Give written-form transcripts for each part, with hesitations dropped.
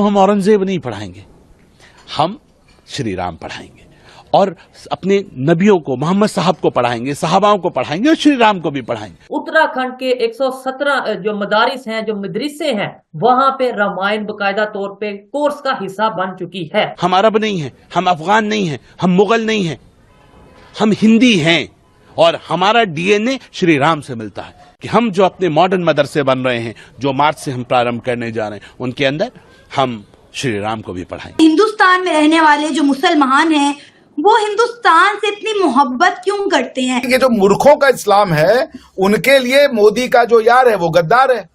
हम औरंगजेब नहीं पढ़ाएंगे, हम श्री राम पढ़ाएंगे और अपने नबियों को, मोहम्मद साहब को पढ़ाएंगे, सहाबाओं को पढ़ाएंगे और श्री राम को भी पढ़ाएंगे। उत्तराखंड के 117 जो मदारिस हैं, जो मदरसे हैं, वहां पे रामायण बकायदा तौर पे कोर्स का हिस्सा बन चुकी है। हम अरब नहीं हैं, हम अफगान नहीं हैं, हम मुगल नहीं हैं, हम हिंदी हैं और हमारा डीएनए श्री राम से मिलता है कि हम जो अपने मॉडर्न मदरसे बन रहे हैं, जो मार्च से हम प्रारंभ करने जा रहे हैं, उनके अंदर हम श्री राम को भी पढ़ाएंगे। हिंदुस्तान में रहने वाले जो मुसलमान हैं वो हिंदुस्तान से इतनी मोहब्बत क्यों करते हैं? ये जो मूर्खों का इस्लाम है उनके लिए मोदी का जो यार है वो गद्दार है,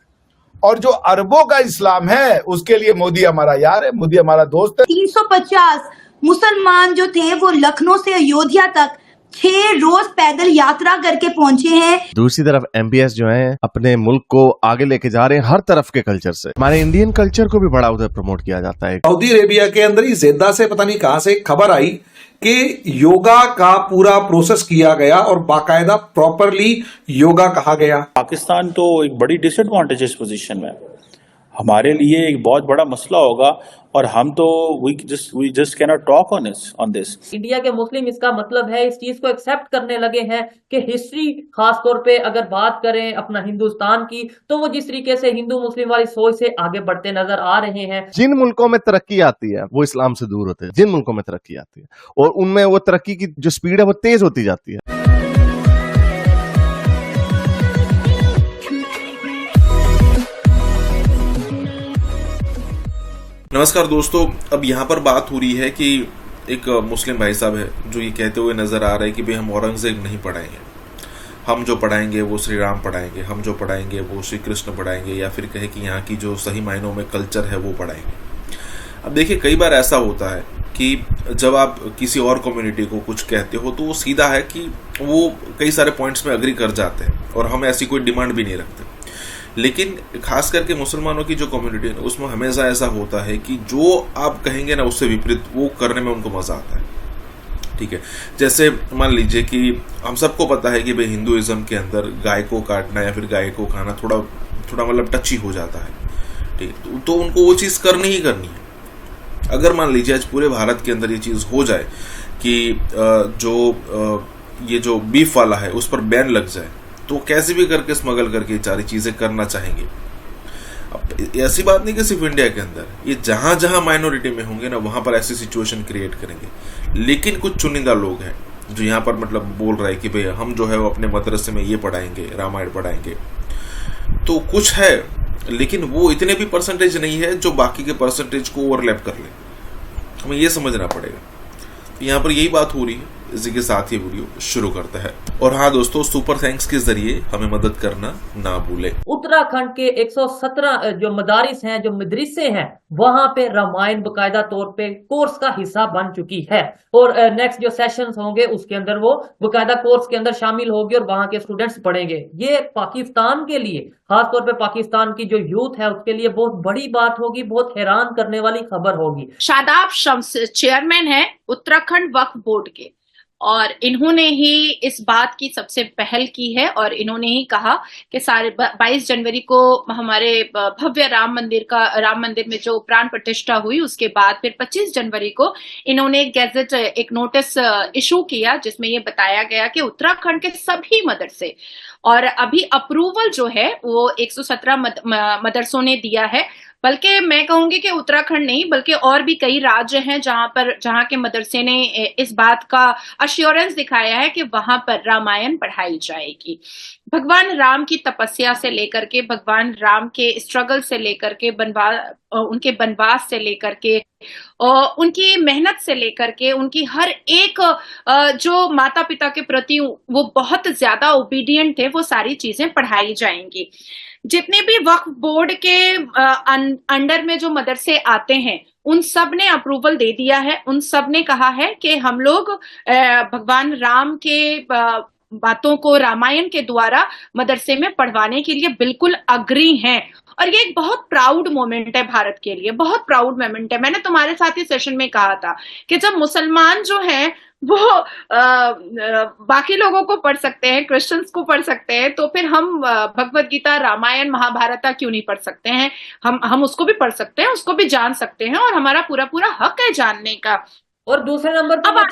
और जो अरबों का इस्लाम है उसके लिए मोदी हमारा यार है, मोदी हमारा दोस्त है। 350 मुसलमान जो थे वो लखनऊ से अयोध्या तक 6 रोज पैदल यात्रा करके पहुंचे हैं। दूसरी तरफ एमबीएस जो है अपने मुल्क को आगे लेके जा रहे हैं हर तरफ के कल्चर से। हमारे इंडियन कल्चर को भी बड़ा उधर प्रमोट किया जाता है। सऊदी अरेबिया के अंदर ही जेद्दा से पता नहीं कहां से खबर आई कि योगा का पूरा प्रोसेस किया गया और बाकायदा प्रॉपरली योगा कहा गया। पाकिस्तान तो एक बड़ी डिसएडवांटेजेस पोजीशन में, हमारे लिए एक बहुत बड़ा मसला होगा और हम तो we just can not talk on this. India के मुस्लिम इसका मतलब है इस चीज को एक्सेप्ट करने लगे हैं कि हिस्ट्री, खास तौर पे अगर बात करें अपना हिंदुस्तान की, तो वो जिस तरीके से हिंदू मुस्लिम वाली सोच से आगे बढ़ते नजर आ रहे हैं। जिन मुल्कों में तरक्की आती है वो इस्लाम से दूर होते हैं, जिन मुल्कों में तरक्की आती है और उनमें वो तरक्की की जो स्पीड है वो तेज होती जाती है। नमस्कार दोस्तों, अब यहाँ पर बात हो रही है कि एक मुस्लिम भाई साहब है जो ये कहते हुए नजर आ रहे हैं कि भाई हम औरंगजेब नहीं पढ़ाएंगे, हम जो पढ़ाएंगे वो श्री राम पढ़ाएंगे, हम जो पढ़ाएंगे वो श्री कृष्ण पढ़ाएंगे, या फिर कहे कि यहाँ की जो सही मायनों में कल्चर है वो पढ़ाएंगे। अब देखिए, कई बार ऐसा होता है कि जब आप किसी और कम्युनिटी को कुछ कहते हो तो वो सीधा है कि वो कई सारे पॉइंट्स में अग्री कर जाते हैं और हम ऐसी कोई डिमांड भी नहीं रखते। लेकिन खास करके मुसलमानों की जो कम्युनिटी है उसमें हमेशा ऐसा होता है कि जो आप कहेंगे ना उससे विपरीत वो करने में उनको मजा आता है। ठीक है, जैसे मान लीजिए कि हम सबको पता है कि भाई हिंदुइज्म के अंदर गाय को काटना या फिर गाय को खाना थोड़ा मतलब टची हो जाता है। ठीक, तो उनको वो चीज़ करनी ही करनी है। अगर मान लीजिए आज पूरे भारत के अंदर ये चीज़ हो जाए कि ये जो बीफ वाला है उस पर बैन लग जाए, तो कैसे भी करके स्मगल करके ये सारी चीजें करना चाहेंगे। अब ऐसी बात नहीं कि सिर्फ इंडिया के अंदर, ये जहां जहां माइनॉरिटी में होंगे ना वहां पर ऐसी सिचुएशन क्रिएट करेंगे। लेकिन कुछ चुनिंदा लोग हैं जो यहाँ पर मतलब बोल रहे हैं कि भाई हम जो है वो अपने मदरसे में ये पढ़ाएंगे, रामायण पढ़ाएंगे। तो कुछ है, लेकिन वो इतने भी परसेंटेज नहीं है जो बाकी के परसेंटेज को ओवरलैप कर ले। हमें ये समझना पड़ेगा। यहाँ पर यही बात हो रही है। इसी के साथ ये वीडियो शुरू करता है। और हाँ दोस्तों, सुपर थैंक्स के जरिए हमें मदद करना ना भूले। उत्तराखंड के 117 जो मदारिस हैं, जो मदरसे हैं, वहां पे रामायण बकायदा तौर पे कोर्स का हिस्सा बन चुकी है और नेक्स्ट जो सेशंस होंगे उसके अंदर वो बकायदा कोर्स के अंदर शामिल होगी और वहां के स्टूडेंट्स पढ़ेंगे। ये पाकिस्तान के लिए, खास तौर पे पाकिस्तान की जो यूथ है उसके लिए बहुत बड़ी बात होगी, बहुत हैरान करने वाली खबर होगी। शादाब शम्स चेयरमैन है उत्तराखंड वक्फ बोर्ड के, और इन्होंने ही इस बात की सबसे पहल की है और इन्होंने ही कहा कि 22 जनवरी को हमारे भव्य राम मंदिर में जो प्राण प्रतिष्ठा हुई उसके बाद फिर 25 जनवरी को इन्होंने एक नोटिस इशू किया जिसमें ये बताया गया कि उत्तराखंड के सभी मदरसे, और अभी अप्रूवल जो है वो 117 मदरसों ने दिया है, बल्कि मैं कहूंगी कि उत्तराखंड नहीं बल्कि और भी कई राज्य हैं जहां के मदरसे ने इस बात का अश्योरेंस दिखाया है कि वहां पर रामायण पढ़ाई जाएगी। भगवान राम की तपस्या से लेकर के, भगवान राम के स्ट्रगल से लेकर के, उनके वनवास से लेकर के, उनकी मेहनत से लेकर के, उनकी हर एक जो माता पिता के प्रति वो बहुत ज्यादा ओबीडियंट थे, वो सारी चीजें पढ़ाई जाएंगी। जितने भी वक्फ बोर्ड के अंडर में जो मदरसे आते हैं उन सब ने अप्रूवल दे दिया है, उन सब ने कहा है कि हम लोग भगवान राम के बातों को रामायण के द्वारा मदरसे में पढ़वाने के लिए बिल्कुल अग्री हैं। और ये एक बहुत प्राउड मोमेंट है भारत के लिए, बहुत प्राउड मोमेंट है। मैंने तुम्हारे साथ ही सेशन में कहा था कि जब मुसलमान जो हैं वो बाकी लोगों को पढ़ सकते हैं, क्रिश्चियंस को पढ़ सकते हैं, तो फिर हम भगवत गीता, रामायण, महाभारत क्यों नहीं पढ़ सकते हैं? हम उसको भी पढ़ सकते हैं, उसको भी जान सकते हैं, और हमारा पूरा पूरा हक है जानने का। और दूसरे नंबर पर मैं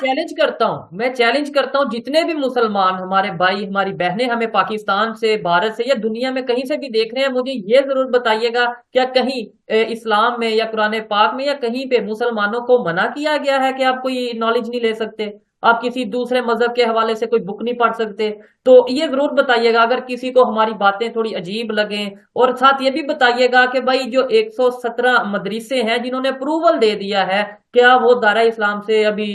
चैलेंज करता हूँ जितने भी मुसलमान हमारे भाई, हमारी बहनें हमें पाकिस्तान से, भारत से या दुनिया में कहीं से भी देख रहे हैं, मुझे ये जरूर बताइएगा, क्या कहीं इस्लाम में या कुरान पाक में या कहीं पे मुसलमानों को मना किया गया है कि आप कोई नॉलेज नहीं ले सकते, आप किसी दूसरे मजहब के हवाले से कोई बुक नहीं पढ़ सकते? तो ये जरूर बताइएगा अगर किसी को हमारी बातें थोड़ी अजीब लगें। और साथ ये भी बताइएगा कि भाई जो 117 मदरसे हैं जिन्होंने अप्रूवल दे दिया है, क्या वो दारा इस्लाम से अभी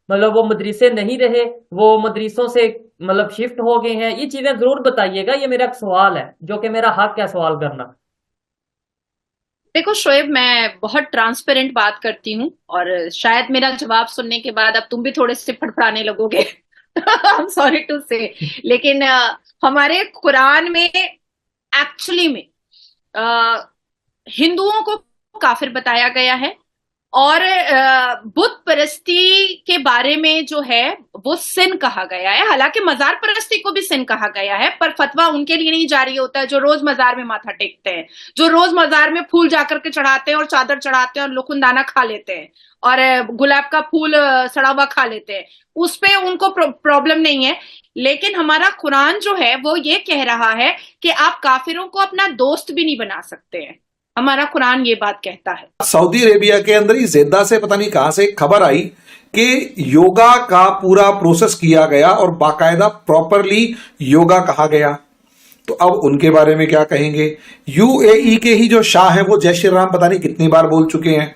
मतलब वो मदरसे नहीं रहे, वो मदरसों से मतलब शिफ्ट हो गए हैं? ये चीजें जरूर बताइएगा, ये मेरा एक सवाल है जो कि मेरा हक है सवाल करना। देखो शोएब, मैं बहुत ट्रांसपेरेंट बात करती हूँ, और शायद मेरा जवाब सुनने के बाद अब तुम भी थोड़े से फड़फड़ाने लगोगे। आई एम सॉरी टू से, लेकिन हमारे कुरान में एक्चुअली में हिंदुओं को काफिर बताया गया है, और बुत परस्ती के बारे में जो है वो सिन कहा गया है। हालांकि मजार परस्ती को भी सिन कहा गया है, पर फतवा उनके लिए नहीं जारी होता है जो रोज मजार में माथा टेकते हैं, जो रोज मजार में फूल जाकर के चढ़ाते हैं और चादर चढ़ाते हैं और लुकुंदाना खा लेते हैं और गुलाब का फूल सड़ा हुआ खा लेते हैं। उस पे उनको प्रॉब्लम नहीं है। लेकिन हमारा कुरान जो है वो ये कह रहा है कि आप काफिरों को अपना दोस्त भी नहीं बना सकते हैं। हमारा कुरान ये बात कहता है। सऊदी अरेबिया के अंदर ही जेद्दा से पता नहीं कहां से एक खबर आई कि योगा का पूरा प्रोसेस किया गया और बाकायदा प्रॉपरली योगा कहा गया। तो अब उनके बारे में क्या कहेंगे? यूएई के ही जो शाह हैं वो जय श्री राम पता नहीं कितनी बार बोल चुके हैं।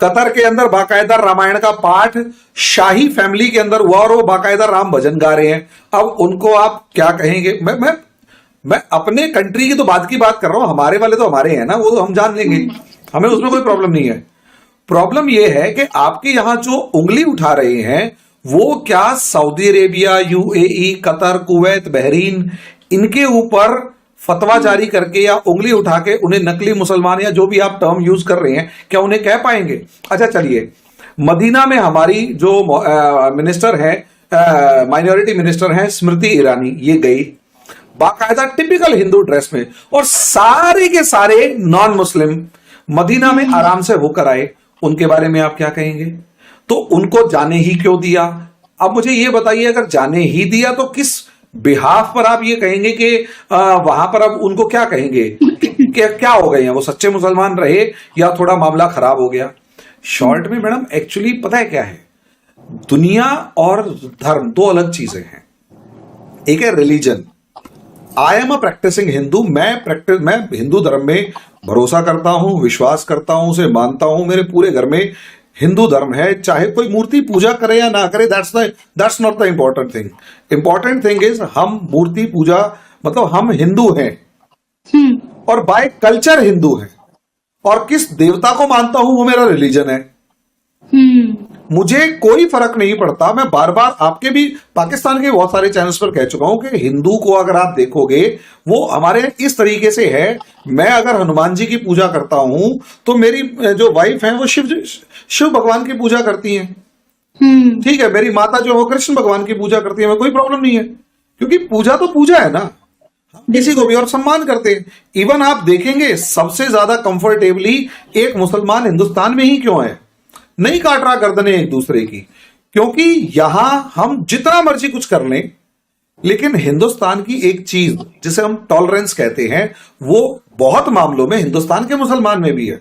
कतर के अंदर बाकायदा रामायण का पाठ शाही फैमिली के अंदर हुआ और वो बाकायदा राम भजन गा रहे हैं। अब उनको आप क्या कहेंगे? मैं अपने कंट्री की तो बात कर रहा हूं, हमारे वाले तो हमारे हैं ना, वो तो हम जान लेंगे, हमें उसमें कोई प्रॉब्लम नहीं है। प्रॉब्लम यह है कि आपके यहां जो उंगली उठा रहे हैं वो क्या Saudi Arabia, UAE, Qatar, Kuwait, Bahrain, इनके ऊपर फतवा जारी करके या उंगली उठा के उन्हें नकली मुसलमान या जो भी आप टर्म यूज कर रहे हैं, क्या उन्हें कह पाएंगे? अच्छा चलिए, मदीना में हमारी जो मिनिस्टर है, माइनॉरिटी मिनिस्टर है स्मृति ईरानी, ये गई बाकायदा टिपिकल हिंदू ड्रेस में, और सारे के सारे नॉन मुस्लिम मदीना में आराम से होकर आए। उनके बारे में आप क्या कहेंगे? तो उनको जाने ही क्यों दिया? अब मुझे ये बताइए, अगर जाने ही दिया तो किस बिहाफ पर आप ये कहेंगे कि वहां पर अब उनको क्या कहेंगे कि क्या हो गए हैं, वो सच्चे मुसलमान रहे या थोड़ा मामला खराब हो गया? शॉर्ट में मैडम एक्चुअली पता है क्या है, दुनिया और धर्म दो अलग चीजें हैं। एक है religion, I am a practising Hindu, मैं हिंदू धर्म में भरोसा करता हूं, विश्वास करता हूं, उसे मानता हूं, मेरे पूरे घर में हिंदू धर्म है। चाहे कोई मूर्ति पूजा करे या ना करे, that's not the important thing. Important thing is हम मूर्ति पूजा, मतलब हम हिंदू हैं और बाय कल्चर हिंदू हैं, और किस देवता को मानता हूं वो मेरा रिलीजन है। मुझे कोई फर्क नहीं पड़ता। मैं बार बार आपके भी पाकिस्तान के बहुत सारे चैनल्स पर कह चुका हूं कि हिंदू को अगर आप देखोगे वो हमारे इस तरीके से है। मैं अगर हनुमान जी की पूजा करता हूं तो मेरी जो वाइफ है वो शिव भगवान की पूजा करती हैं, ठीक है। मेरी माता जो है कृष्ण भगवान की पूजा करती है, मैं कोई प्रॉब्लम नहीं है, क्योंकि पूजा तो पूजा है ना, किसी को भी और सम्मान करते हैं। इवन आप देखेंगे सबसे ज्यादा कंफर्टेबली एक मुसलमान हिंदुस्तान में ही क्यों है, नहीं काट रहा गर्दनें एक दूसरे की, क्योंकि यहां हम जितना मर्जी कुछ कर लें, लेकिन हिंदुस्तान की एक चीज जिसे हम टॉलरेंस कहते हैं वो बहुत मामलों में हिंदुस्तान के मुसलमान में भी है।